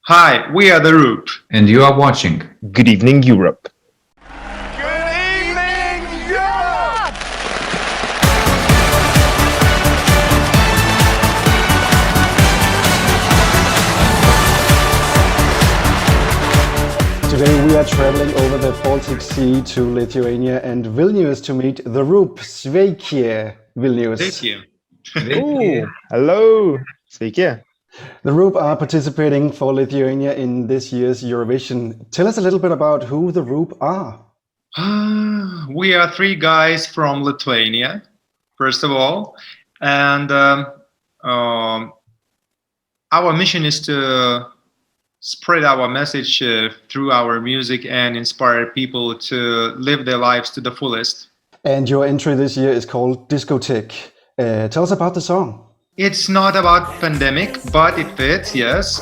Hi, we are the Roop. And you are watching Good Evening Europe. Good evening, Europe! Today we are traveling over the Baltic Sea to Lithuania and Vilnius to meet the Roop. Sveiki, Vilnius. Thank you. Ooh, hello. Sveiki. The Roop are participating for Lithuania in this year's Eurovision. Tell us a little bit about who the Roop are. We are three guys from Lithuania, first of all, and our mission is to spread our message through our music and inspire people to live their lives to the fullest. And your entry this year is called Discoteque. Tell us about the song. It's not about pandemic, but it fits, yes.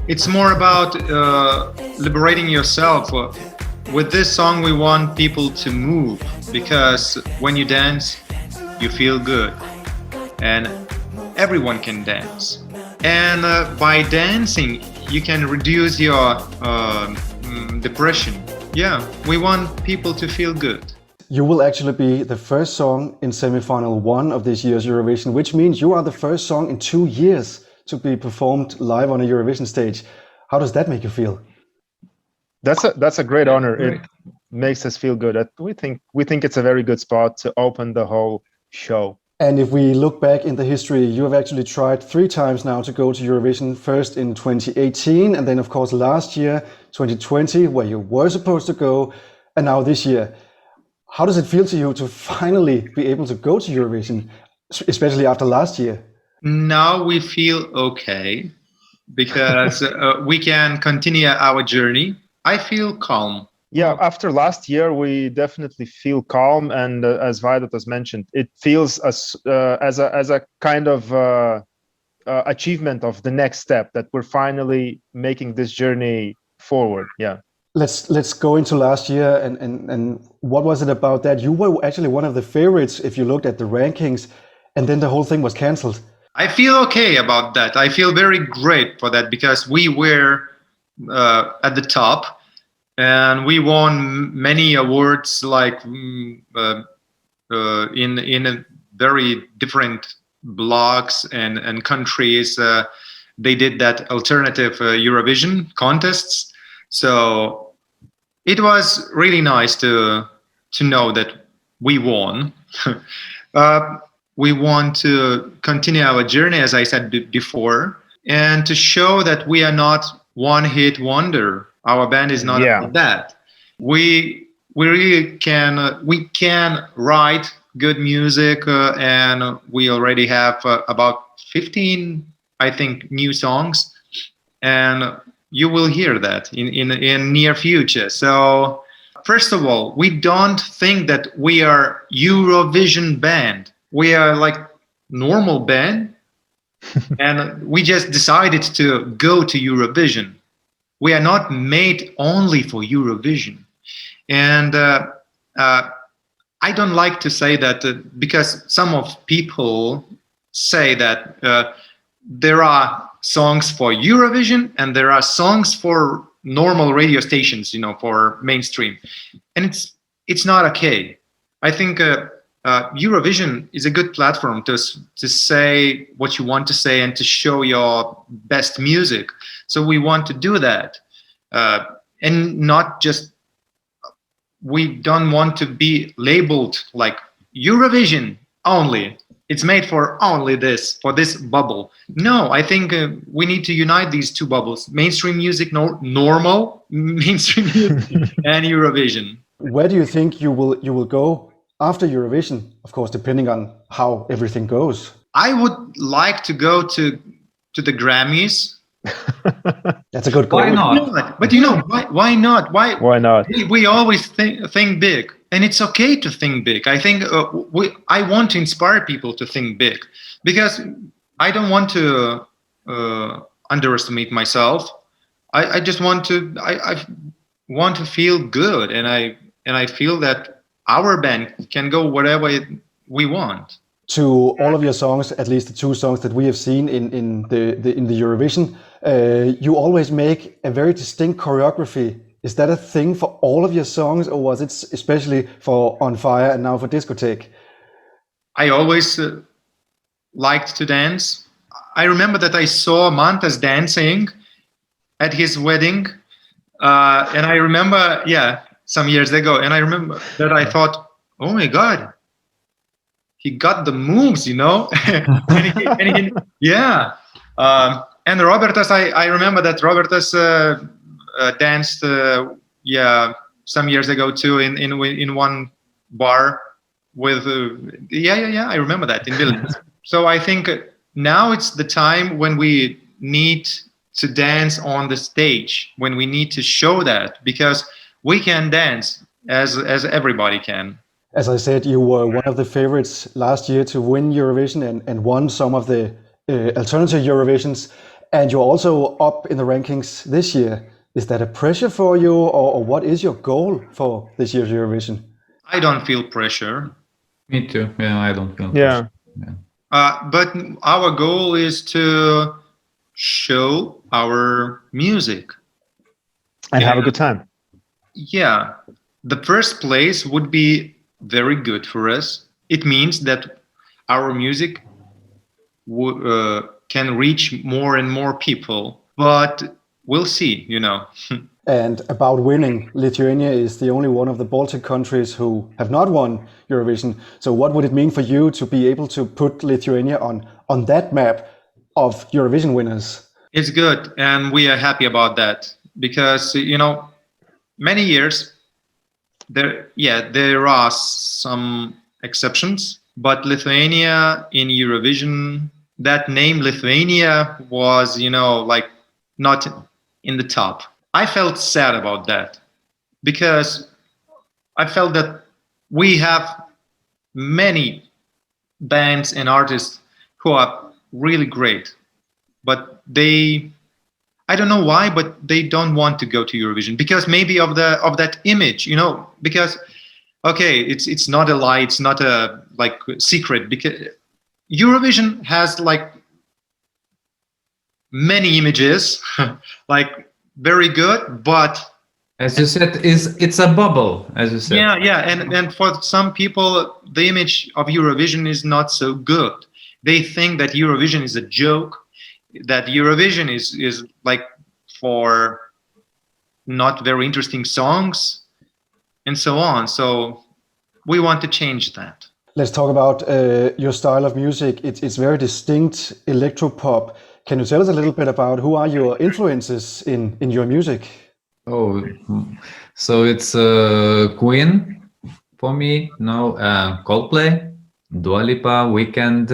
It's more about liberating yourself. With this song, we want people to move, because when you dance, you feel good. And everyone can dance. And by dancing, you can reduce your depression. Yeah, we want people to feel good. You will actually be the first song in semi-final 1 of this year's Eurovision, which means you are the first song in 2 years to be performed live on a Eurovision stage. How does that make you feel? That's a great honor. It makes us feel good. We think it's a very good spot to open the whole show. And if we look back in the history, you have actually tried 3 times now to go to Eurovision, first in 2018, and then of course last year, 2020, where you were supposed to go, and now this year. How does it feel to you to finally be able to go to Eurovision, especially after last year? Now we feel okay, because we can continue our journey. I feel calm. Yeah, after last year, we definitely feel calm, and as Vaidotas has mentioned, it feels as a kind of achievement of the next step, that we're finally making this journey forward. Yeah. Let's go into last year and what was it about that? You were actually one of the favorites if you looked at the rankings, and then the whole thing was cancelled. I feel okay about that. I feel very great for that, because we were at the top. And we won many awards, like in a very different blogs and countries. They did that alternative Eurovision contests. So it was really nice to know that we won. We want to continue our journey, as I said before, and to show that we are not one-hit wonder. Our band is not about that. We really can write good music, and we already have about 15, I think, new songs, and you will hear that in near future. So first of all, we don't think that we are Eurovision band. We are like normal band, and we just decided to go to Eurovision. We are not made only for Eurovision. And I don't like to say that because some of people say that there are songs for Eurovision and there are songs for normal radio stations, for mainstream. And it's not okay. I think Eurovision is a good platform to say what you want to say and to show your best music. So we want to do that, and not just, we don't want to be labeled like Eurovision only. It's made for only this, for this bubble. No, I think we need to unite these two bubbles: mainstream music, normal mainstream music, and Eurovision. Where do you think you will go after Eurovision? Of course, depending on how everything goes. I would like to go to the Grammys. That's a good goal. Why not? But why not? Why not? We always think big, and it's okay to think big. I think I want to inspire people to think big, because I don't want to underestimate myself. I just want to I want to feel good, and I feel that our band can go whatever we want. To all of your songs, at least the 2 songs that we have seen in the Eurovision, You always make a very distinct choreography. Is that a thing for all of your songs, or was it especially for On Fire and now for Discoteque? I always liked to dance. I remember that I saw Mantas dancing at his wedding, and I remember, some years ago, and I remember that I thought, oh my God, he got the moves, and and Robertas, I remember that Robertas danced, some years ago too in one bar with, I remember that in Vilnius. So I think now it's the time when we need to dance on the stage, when we need to show that, because we can dance as everybody can. As I said, you were one of the favorites last year to win Eurovision and won some of the alternative Eurovisions, and you're also up in the rankings this year. Is that a pressure for you, or what is your goal for this year's Eurovision? I don't feel pressure. Me too. Yeah, I don't feel pressure. But our goal is to show our music. And have a good time. Yeah. The first place would be very good for us. It means that our music can reach more and more people. But we'll see, And about winning, Lithuania is the only one of the Baltic countries who have not won Eurovision. So what would it mean for you to be able to put Lithuania on that map of Eurovision winners? It's good, and we are happy about that because, many years, there are some exceptions, but Lithuania in Eurovision, that name Lithuania was, not in the top. I felt sad about that because I felt that we have many bands and artists who are really great, but I don't know why, but they don't want to go to Eurovision because maybe of that image, because it's not a lie, it's not a secret, because Eurovision has many images, very good, but as you said, it's a bubble, as you said. And for some people, the image of Eurovision is not so good. They think that Eurovision is a joke, that Eurovision is for not very interesting songs, and so on. So we want to change that. Let's talk about your style of music. It's very distinct electropop. Can you tell us a little bit about who are your influences in your music? Oh, so it's Queen for me now, Coldplay, Dua Lipa, Weekend.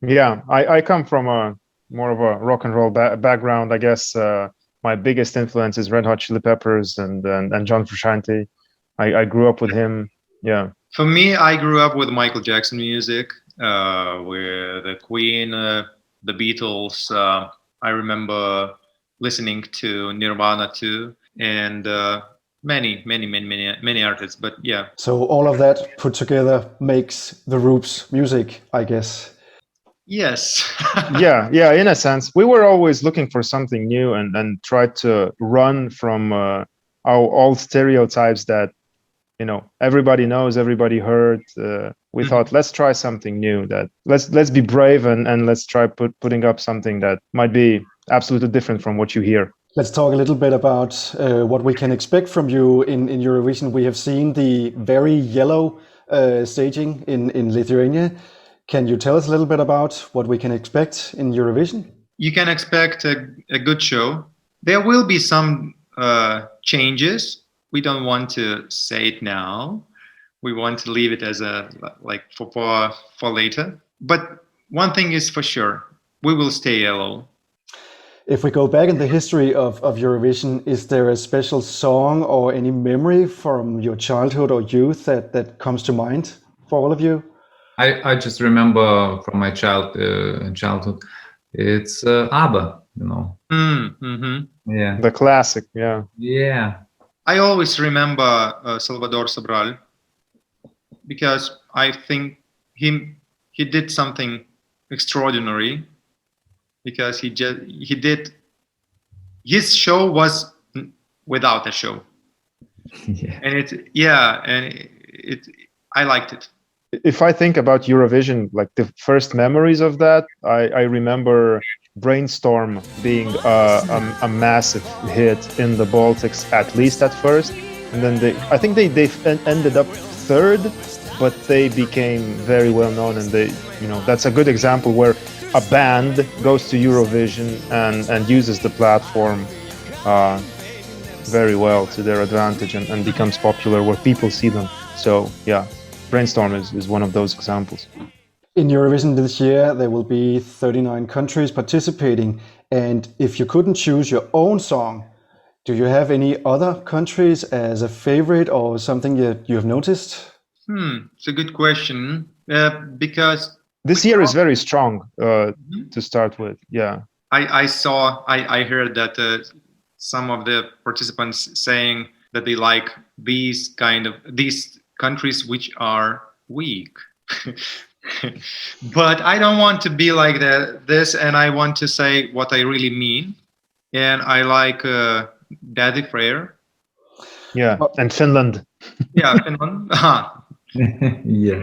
Yeah, I come from more of a rock and roll background. I guess my biggest influence is Red Hot Chili Peppers and John Frusciante. I grew up with him. Yeah. For me, I grew up with Michael Jackson music, with the Queen, the Beatles. I remember listening to Nirvana too, and many artists. But yeah. So all of that put together makes the Roop's music, I guess. Yes. yeah. In a sense, we were always looking for something new and tried to run from our old stereotypes that everybody knows, everybody heard. We thought, let's try something new. That let's be brave and let's try putting up something that might be absolutely different from what you hear. Let's talk a little bit about what we can expect from you in Eurovision. We have seen the very yellow staging in Lithuania. Can you tell us a little bit about what we can expect in Eurovision? You can expect a good show. There will be some changes. We don't want to say it now. We want to leave it as for later. But one thing is for sure, we will stay yellow. If we go back in the history of Eurovision, is there a special song or any memory from your childhood or youth that comes to mind for all of you? I just remember from my childhood, it's ABBA, Yeah. The classic, yeah. Yeah. I always remember Salvador Sobral because I think he did something extraordinary because he did his show was without a show. Yeah. And I liked it. If I think about Eurovision, like the first memories of that, I remember Brainstorm being a massive hit in the Baltics, at least at first, and then I think they ended up third, but they became very well known, and that's a good example where a band goes to Eurovision and uses the platform very well to their advantage and becomes popular where people see them. So yeah, Brainstorm is one of those examples. In Eurovision this year, there will be 39 countries participating. And if you couldn't choose your own song, do you have any other countries as a favorite or something you have noticed? It's a good question. Because this year is very strong to start with. Yeah. I heard that some of the participants saying that they like these countries which are weak. But I don't want to be like this, and I want to say what I really mean. And I like Daddy Frere. Yeah, and Finland. Yeah, Finland. Yeah.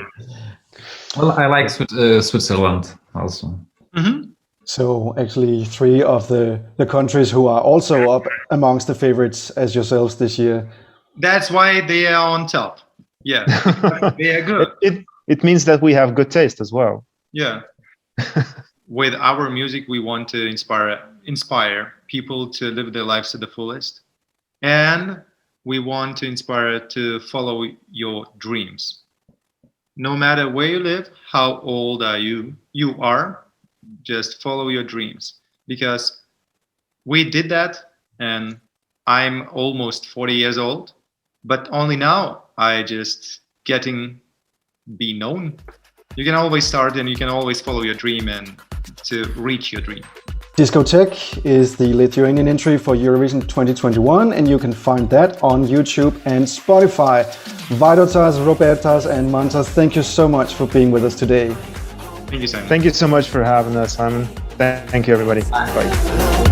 Well, I like Switzerland also. Mm-hmm. So actually 3 of the countries who are also up amongst the favorites as yourselves this year. That's why they are on top. Yeah, they are good. It means that we have good taste as well. Yeah. With our music, we want to inspire people to live their lives to the fullest. And we want to inspire to follow your dreams. No matter where you live, how old are you are, just follow your dreams. Because we did that, and I'm almost 40 years old, but only now I just be known. You can always start and you can always follow your dream and to reach your dream. Discoteque is the Lithuanian entry for Eurovision 2021, and you can find that on YouTube and Spotify. Vaidotas, Robertas and Mantas, thank you so much for being with us today. Thank you, Simon. Thank you so much for having us, Simon. Thank you, everybody. Bye.